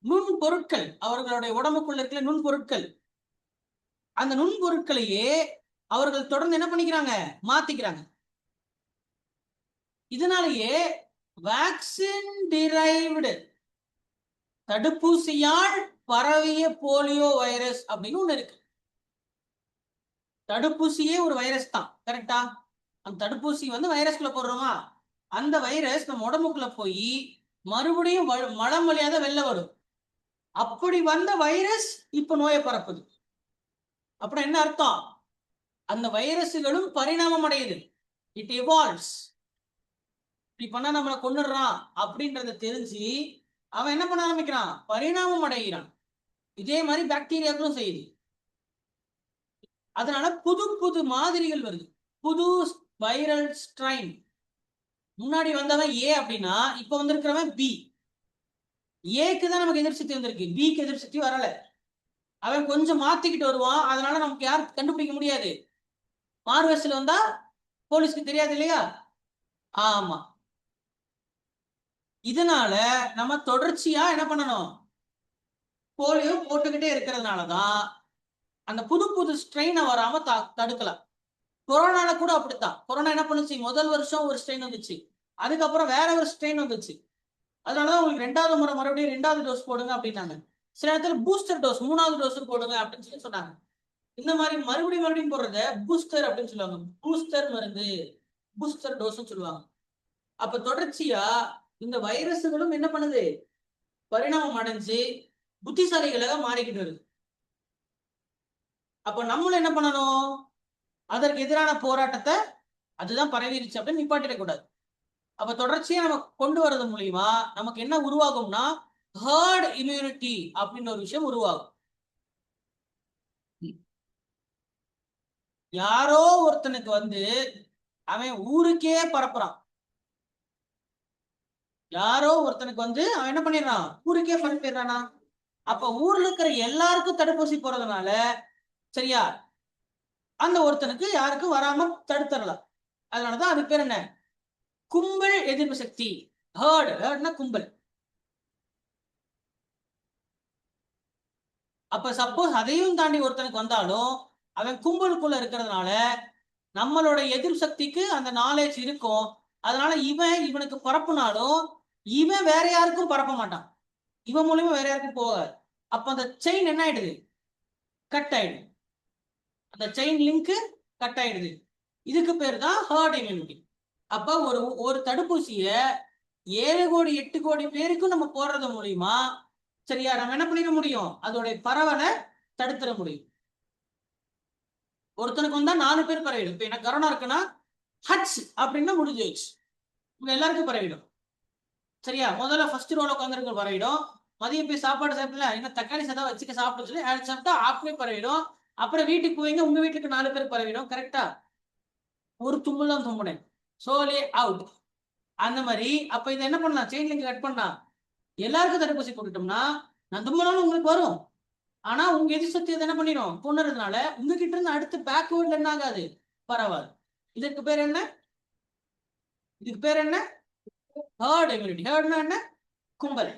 நுண்பொருட்கள், அவர்களுடைய உடம்புக்குள்ள இருக்கிற நுண்பொருட்கள், அந்த நுண்பொருட்களையே அவர்கள் தொடர்ந்து என்ன பண்ணிக்கிறாங்க? மாத்திக்கிறாங்க. இதனாலேயே வேக்சின் டிரைவ்டு, தடுப்பூசியால் பரவிய போலியோ வைரஸ் அப்படின்னு ஒண்ணு இருக்கு. தடுப்பூசியே ஒரு வைரஸ் தான், கரெக்டா? அந்த தடுப்பூசி வந்து வைரஸ்குள்ள போடுறோமா, அந்த வைரஸ் நம்ம உடம்புக்குள்ள போய் மறுபடியும் மலம் வழியாக வெளில வரும். அப்படி வந்த வைரஸ் இப்ப நோயை பரப்புது. அப்புறம் என்ன அர்த்தம்? அந்த வைரஸ்களும் பரிணாமம் அடையுது. It evolves. இப்படி பண்ணா நம்மளை கொன்னுடுறான் அப்படின்றத தெரிஞ்சு அவன் என்ன பண்ண ஆரம்பிக்கிறான்? பரிணாமம் அடைகிறான். இதே மாதிரி பாக்டீரியாக்களும் செய்யுது. அதனால புது புது மாதிரிகள் வருது, புது வைரல் ஸ்ட்ரைன். முன்னாடி வந்தவன் ஏ அப்படின்னா இப்ப வந்திருக்கிறவன் பி. ஏக்கு தான் நமக்கு எதிர்ப்பு சக்தி வந்திருக்கு, பிக்கு எதிர்ப்பு சக்தி வரல. அவன் கொஞ்சம் மாத்திக்கிட்டு வருவான், அதனால நமக்கு யாரும் கண்டுபிடிக்க முடியாது. மார்வெஸ்ல வந்தா போலீஸ்க்கு தெரியாது இல்லையா? ஆமா. இதனால நம்ம தொடர்ச்சியா என்ன பண்ணணும்? போலியோ போட்டுக்கிட்டே இருக்கிறதுனாலதான் அந்த புது புது ஸ்ட்ரெயினை வராம தடுக்கலாம். கொரோனால கூட அப்படித்தான். கொரோனா என்ன பண்ணுச்சு? முதல் வருஷம் ஒரு ஸ்ட்ரெயின் வந்துச்சு, அதுக்கப்புறம் வேற ஒரு ஸ்ட்ரெயின் வந்துச்சு. அதனாலதான் உங்களுக்கு 2வது முறை மறுபடியும் 2வது டோஸ் போடுங்க அப்படின்னாங்க. சில இடத்துல பூஸ்டர் டோஸ் 3வது டோஸ் போடுங்க அப்படின்னு சொல்லி சொன்னாங்க. இந்த மாதிரி மறுபடியும் போடுறத பூஸ்டர் அப்படின்னு சொல்லுவாங்க. பூஸ்டர் மருந்து, பூஸ்டர் டோஸ் சொல்லுவாங்க. அப்ப தொடர்ச்சியா இந்த வைரஸ்களும் என்ன பண்ணுது? பரிணாமம் அடைஞ்சு புத்திசாலிகளாக மாறிக்கிட்டு வருது. அப்ப நம்மளும் என்ன பண்ணணும்? அதற்கு எதிரான போராட்டத்தை, அதுதான் பரவிருச்சு அப்படின்னு நிப்பாட்டிடக்கூடாது. அப்ப தொடர்ச்சியா நம்ம கொண்டு வர்றது மூலியமா நமக்கு என்ன உருவாகும்னா, ஹர்ட் இம்யூனிட்டி அப்படின்னு ஒரு விஷயம் உருவாகும். யாரோ ஒருத்தனுக்கு வந்து அவன் ஊருக்கே பரப்புறான். யாரோ ஒருத்தனுக்கு வந்து அவன் என்ன பண்ணிடுறான்? ஊருக்கே பரப்பிடுறானா? அப்ப ஊர்ல இருக்கிற எல்லாருக்கும் தடுப்பூசி போறதுனால சரியா அந்த ஒருத்தனுக்கு யாருக்கும் வராம தடுத்துடலாம். அதனாலதான் அது பேர் என்ன? கும்பல் எதிர்ப்பு சக்தி. ஹர்ட்னா கும்பல். அப்ப சப்போஸ் அதையும் தாண்டி ஒருத்தனுக்கு வந்தாலும் அவன் கும்பலுக்குள்ள இருக்கிறதுனால நம்மளோட எதிர்ப்பு சக்திக்கு அந்த நாலேஜ் இருக்கும். அதனால இவனுக்கு பரப்புனாலும் இவன் வேற யாருக்கும் பரப்ப மாட்டான், இவன் மூலியமா வேற யாருக்கும் போகாது. அப்ப அந்த செயின் என்ன ஆயிடுது? கட் ஆயிடுது. அந்த செயின் லிங்க் கட் ஆயிடுது. இதுக்கு பேர் தான் ஹர்ட் இம்யூனிட்டி. அப்ப ஒரு தடுப்பூசிய 7 கோடி 8 கோடி பேருக்கும் நம்ம போடுறது மூலியமா சரியா நம்ம என்ன பண்ணிட முடியும்? அதோட பரவலை தடுத்துட முடியும். ஒருத்தனுக்கு வந்தா 4 பேர் பரவிடும். இப்ப எனக்கு கரோனா இருக்குன்னா ஹட்ஸ் அப்படின்னா முடிஞ்சிச்சு, உங்க எல்லாருக்கும் பரவிடும். சரியா? முதல்ல ஃபர்ஸ்ட் ரோல உட்காந்துருக்க பரவிடும். மதியம் போய் சாப்பாடு சாப்பிடல, இன்னும் தக்காளி சாதம் வச்சுக்க சாப்பிட்டு சொல்லி சாப்பிட்டா ஆப்மே பரவிடும். அப்புறம் வீட்டுக்கு போவீங்க, உங்க வீட்டுக்கு 4 பேர் பரவிடும். கரெக்டா? ஒரு தும்மல் தான் தும்புனேன், சோலே அவுட். அந்த மாதிரி அப்ப இதை என்ன பண்ணலாம்? செயின் லிங்க் கட் பண்ணா எல்லாருக்கும் தடுப்பூசி போட்டுட்டோம்னா நான் தும்மலாலும் உங்களுக்கு வரும். ஆனா உங்க எதிர் சக்தி என்ன பண்ணிடும்? கொண்டுறதுனால உங்ககிட்ட இருந்து அடுத்து பேக்வேர்ட்ல என்ன ஆகாது? பரவாது. இதுக்கு பேர் என்ன? இதுக்கு பேர் என்ன? Hurt immunity. ஹர்ட்னா என்ன? கும்பல்.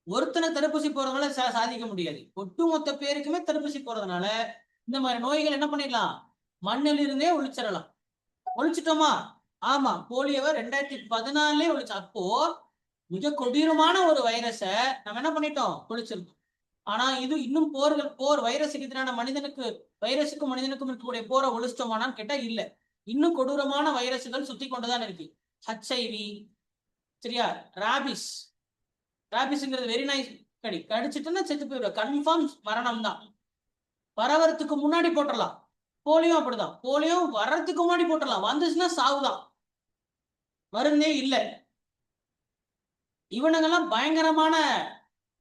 ஒருத்தனை தடுப்பூசி போறதுனால சாதிக்க முடியாது. ஒட்டுமொத்த பேருக்குமே தடுப்பூசி போறதுனால இந்த மாதிரி நோய்கள் என்ன பண்ணிடலாம்? மண்ணில் இருந்தே ஒழிச்சிடலாம். ஒழிச்சிட்டோமா? ஆமா, போலியோவை 2014 ஒழிச்சு. அப்போ மிக கொடூரமான ஒரு வைரஸை நம்ம என்ன பண்ணிட்டோம்? ஒழிச்சிருக்கோம். ஆனா இது இன்னும் போர் வைரஸுக்கு எதிரான வைரஸுக்கும் மனிதனுக்கும் இருக்கக்கூடிய போரை ஒழிச்சிட்டோமானான்னு கேட்டா இல்ல. இன்னும் கொடூரமான வைரஸுகள் சுத்தி கொண்டுதான் இருக்கு. HIV சரியா? ராபிஸ்ங்கிறது வெரி நைஸ் கடிச்சிட்டுன்னா செத்து போயிடும், கன்ஃபார்ம் மரணம் தான். பரவறதுக்கு முன்னாடி போட்டுடலாம். போலியோ அப்படிதான், போலியோ வர்றதுக்கு முன்னாடி போட்டுடலாம், வந்துச்சுன்னா சாவுதான், மருந்தே இல்லை. இவனுங்கெல்லாம் பயங்கரமான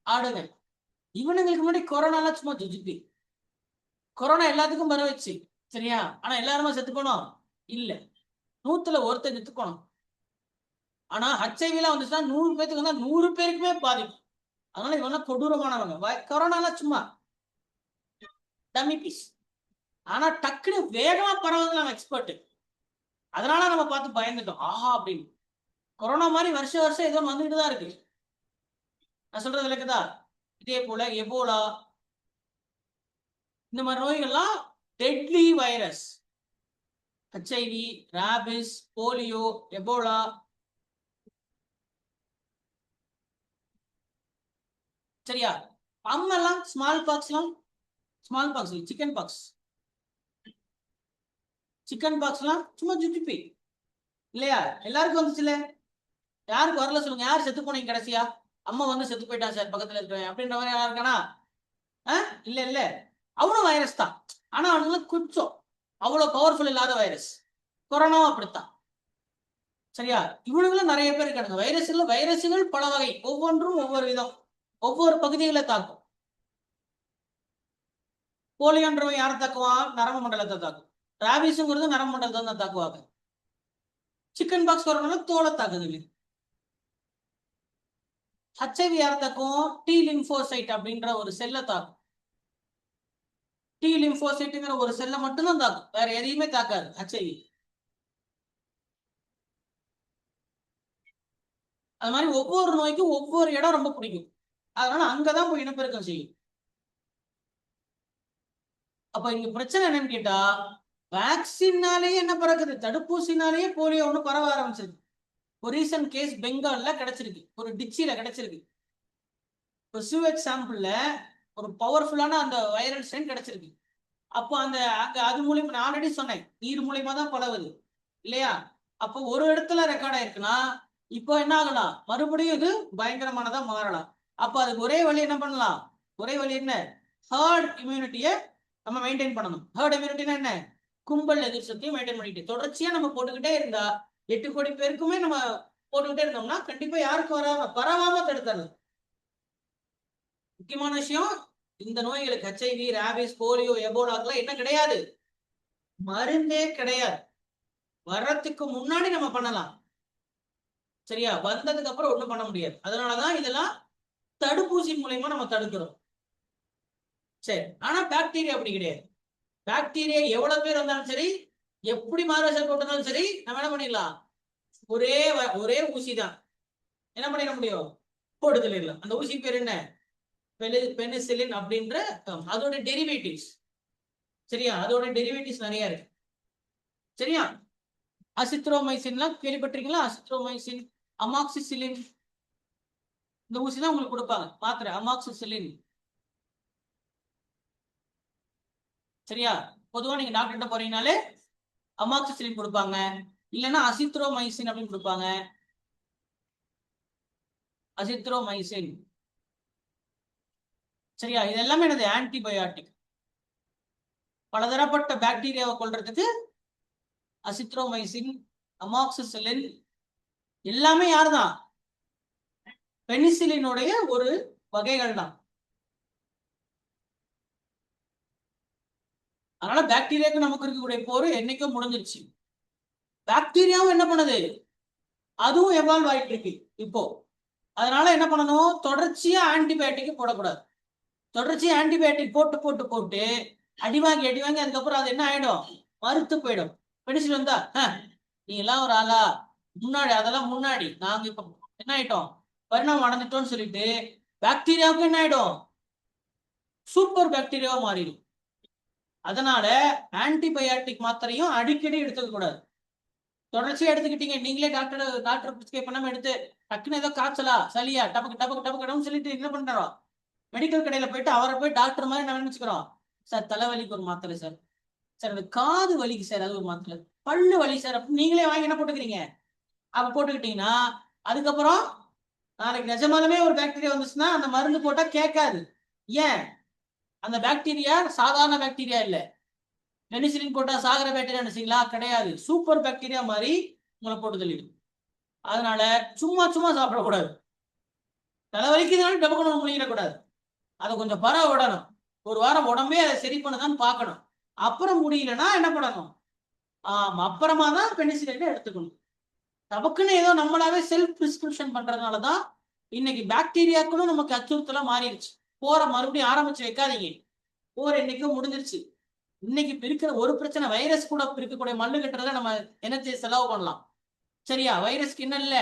ஆடுங்க. இவனுங்களுக்கு முன்னாடி கொரோனா சும்மா ஜுஜிப்பி. கொரோனா எல்லாத்துக்கும் பரவச்சு சரியா? ஆனா எல்லாருமே செத்து போனோம் இல்ல, 100ல ஒருத்தர் செத்து போனோம். ஆனா HIV வந்துச்சுன்னா 100 பேருக்கு வந்தா 100 பேருக்குமே பாதிக்கும். அதனால இவெல்லாம் கொடூரமானவங்க. கொரோனா சும்மா டம்மி பீஸ். ஆனா டக்குனு வேகமா பரவுது நம்ம எக்ஸ்பர்ட். அதனால நம்ம பார்த்து பயந்துட்டோம், ஆஹா அப்படின்னு. கொரோனா மாதிரி வருஷம் ஏதோ வந்துட்டு தான் இருக்கு. நான் சொல்றது விளக்குதா? இதே போல எபோலா இந்த மாதிரி நோய்கள்லாம் deadly virus. HIV, rabies, polio, Ebola சரியா? அம்மெல்லாம் smallpox chickenpox chicken பாக்ஸ்லாம் சும்மா ஜுஜிப்பி இல்லையா? எல்லாருக்கும் வந்துச்சுல, யாருக்கு வரல சொல்லுங்க. யார் செத்து போனீங்க கடைசியா? அம்மா வந்து செத்து போயிட்டான் சார் பக்கத்துல இருக்கேன் அப்படின்ற மாதிரி யாரும் இருக்கானா? இல்ல இல்ல, அவ்வளவு வைரஸ் தான். ஆனா அவனுக்கு கொஞ்சம் அவ்வளவு பவர்ஃபுல் இல்லாத வைரஸ். கொரோனாவும் அப்படித்தான். சரியா? இவனுங்களும் நிறைய பேர் இருக்காங்க. வைரஸ்கள் பல வகை, ஒவ்வொன்றும் ஒவ்வொரு விதம், ஒவ்வொரு பகுதிகளை தாக்கும். போலியோன்றவன் யாரை தாக்குவான்? நரம்பு மண்டலத்தை தாக்கும். ராபிஸ்ங்கிறது நரம்பு மண்டலத்தை தான் தாக்குவாங்க. சிக்கன் பாக்ஸ் கொரோனா தோலை தாக்குது. ஹெச்ஐவி யாரை தாக்கும்? டி லிம்போசைட் அப்படின்ற ஒரு செல்லை தாக்கும். டி லிம்போசைட்டுங்கிற ஒரு செல்லை மட்டும்தான் தாக்கும், வேற எதையுமே தாக்காது ஹெச்ஐவி. அது மாதிரி ஒவ்வொரு நோய்க்கும் ஒவ்வொரு இடம் ரொம்ப பிடிக்கும். அதனால அங்கதான் போய் இனப்பெருக்கம் செய்யும். அப்ப இங்க பிரச்சனை என்னன்னு கேட்டா, வேக்சின்னாலேயே என்ன பறக்குது? தடுப்பூசினாலேயே போலியோ ஒண்ணு பரவ ஆரம்பிச்சிருக்கு. ஒரு ரீசன்ட் கேஸ் பெங்கால்ல கிடைச்சிருக்கு, ஒரு டிச்சில கிடைச்சிருக்கு. ஒரு சியூவேஜ் சாம்பிள்ல ஒரு பவர்ஃபுல்லான அந்த வைரல் ஸ்ட்ரெயின் கிடைச்சிருக்கு. அப்போ அந்த அது மூலியமா, நான் ஆல்ரெடி சொன்னேன், நீர் மூலியமா தான் பரவுது இல்லையா? அப்போ ஒரு இடத்துல ரெக்கார்ட் ஆயிருக்குன்னா இப்போ என்ன ஆகலாம்? மறுபடியும் இது பயங்கரமானதா மாறலாம். அப்ப அதுக்கு ஒரே வழி என்ன பண்ணலாம்? ஒரே வழி என்ன? ஹர்ட் இம்யூனிட்டியை நம்ம மெயின்டைன் பண்ணணும். ஹர்ட் இம்யூனிட்டினா என்ன? கும்பல் எதிர் சக்தியை மெயின்டைன் பண்ணிட்டு தொடர்ச்சியா நம்ம போட்டுக்கிட்டே இருந்தா, 8 கோடி பேருக்குமே நம்ம போட்டுக்கிட்டே இருந்தோம்னா கண்டிப்பா யாருக்கு பரவாம தடுத்தரலாம். முக்கியமான விஷயம், இந்த நோய்களுக்கு ஹெச்ஐவி, ராபிஸ், போலியோ, எபோலாக்கெல்லாம் என்ன கிடையாது? மருந்தே கிடையாது. வர்றதுக்கு முன்னாடி நம்ம பண்ணலாம். சரியா? வந்ததுக்கு அப்புறம் ஒண்ணும் பண்ண முடியாது. அதனாலதான் இதெல்லாம் தடுப்பூசி மூலயமா நம்ம தடுக்கிறோம். சரி, ஆனா பாக்டீரியா அப்படி கிடையாது. பாக்டீரியா எவ்வளவு பேர் வந்தாலும் சரி, எப்படி மாறுவேஷம் போட்டிருந்தாலும் சரி, நம்ம என்ன பண்ணிடலாம்? ஒரே ஊசி தான் என்ன பண்ணிட முடியும்? போட்டு தள்ளிடலாம். அந்த ஊசி பேர் என்ன? பெனிசிலின் அப்படின்ற அதோட டெரிவேட்டிவ்ஸ். சரியா? அதோட டெரிவேட்டிவ்ஸ் நிறைய இருக்கு. சரியா? அசித்ரோமைசின்லாம் கேள்விப்பட்டிருக்கீங்களா? அசித்ரோமைசின், அமாக்சிசிலின், இந்த ஊசி தான் உங்களுக்கு கொடுப்பாங்க மாத்திரை, அமாக்சிசிலின். சரியா? பொதுவா நீங்க டாக்டர்கிட்ட போறீங்கனாலே அமாக்சிசிலின் கொடுப்பாங்க, இல்லைன்னா அசித்ரோமைசின் அப்படின்னு கொடுப்பாங்க. அசித்ரோமைசின். சரியா? இது எல்லாமே என்னது? ஆன்டிபயோட்டிக். பலதரப்பட்ட பாக்டீரியாவை கொல்றதுக்கு அசித்ரோமைசின், அமாக்சிசிலின் எல்லாமே யாருதான்? பெனிசிலினுடைய ஒரு வகைகள் தான். அதனால பாக்டீரியாவுக்கு நமக்கு இருக்கக்கூடிய போர் என்னைக்கும் முடிஞ்சிருச்சு. பாக்டீரியாவும் என்ன பண்ணுது? அதுவும் எவால்வ் ஆயிட்டு இருக்கு இப்போ. அதனால என்ன பண்ணணும்? தொடர்ச்சியா ஆன்டிபயோட்டிக் போடக்கூடாது. தொடர்ச்சியா ஆன்டிபயோட்டிக் போட்டு போட்டு போட்டு அடிவாங்கி அதுக்கப்புறம் அது என்ன ஆயிடும்? மறுத்து போயிடும். பெனிசிலின் வந்தா நீ எல்லாம் ஒரு ஆளா? அதெல்லாம் முன்னாடி நாங்க இப்ப என்ன ஆயிட்டோம்? பரிணாமம் அடைஞ்சிட்டோம்னு சொல்லிட்டு பாக்டீரியாவுக்கு என்ன ஆயிடும்? சூப்பர் பாக்டீரியாவா மாறிடும். அதனால ஆன்டிபயோட்டிக் மாத்திரையும் அடிக்கடி எடுத்துக்க கூடாது. தொடர்ச்சியா எடுத்துக்கிட்டீங்க, நீங்களே டாக்டர் பிரிஸ்கிரைப் பண்ணாம எடுத்து டக்குன்னு ஏதோ காய்ச்சலா, சளியா, டபக்கு சொல்லிட்டு என்ன பண்றோம்? மெடிக்கல் கடையில போயிட்டு அவரை போய் டாக்டர் மாதிரி நம்ம நினைச்சுக்கிறோம். சார் தலைவலிக்கு ஒரு மாத்திரை சார், சார் அந்த காது வலிக்கு சார் அது ஒரு மாத்திரை, பல்லு வலி சார் அப்படின்னு நீங்களே வாங்கி என்ன போட்டுக்கிறீங்க? அப்ப போட்டுக்கிட்டீங்கன்னா அதுக்கப்புறம் நாளைக்கு நிஜமாலுமே ஒரு பாக்டீரியா வந்துச்சுன்னா அந்த மருந்து போட்டா கேட்காது. ஏன்? அந்த பாக்டீரியா சாதாரண பாக்டீரியா இல்ல. பெனிசிலின் போட்டா சாகர பாக்டீரியா நினைச்சீங்களா? கிடையாது. சூப்பர் பாக்டீரியா மாதிரி உங்களை போட்டு தள்ளிடும். அதனால சும்மா சாப்பிடக்கூடாது. தலைவலிக்குதுனாலும் டபக்கணும் முடியிடக்கூடாது. அதை கொஞ்சம் பரவ விடணும். ஒரு வாரம் உடம்பே அதை சரி பண்ணதான்னு பார்க்கணும். அப்புறம் முடியலன்னா என்ன பண்ணணும்? அப்புறமா தான் பெனிசிலின் எடுத்துக்கணும். நமக்குன்னு ஏதோ நம்மளாவே செல்ஃப் பிரிஸ்கிரிப்ஷன் பண்றதுனாலதான் இன்னைக்கு பாக்டீரியாக்களும் நமக்கு அச்சுறுத்தலா மாறிடுச்சு. போற மறுபடியும் ஆரம்பிச்சு வைக்காதீங்க. போர் என்னைக்கும் முடிஞ்சிருச்சு. இன்னைக்கு இருக்கிற ஒரு பிரச்சனை, வைரஸ் கூட இருக்கக்கூடிய மல்லு கட்டுறத நம்ம எனர்ஜி செலவு பண்ணலாம். சரியா? வைரஸ்க்கு என்ன இல்ல?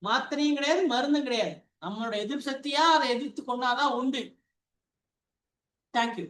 மாத்திரையும் கிடையாது, மருந்தும் கிடையாது. நம்மளோட எதிர்ப்பு சக்தியா அதை எதிர்த்து கொண்டாதான் உண்டு. தேங்க்யூ.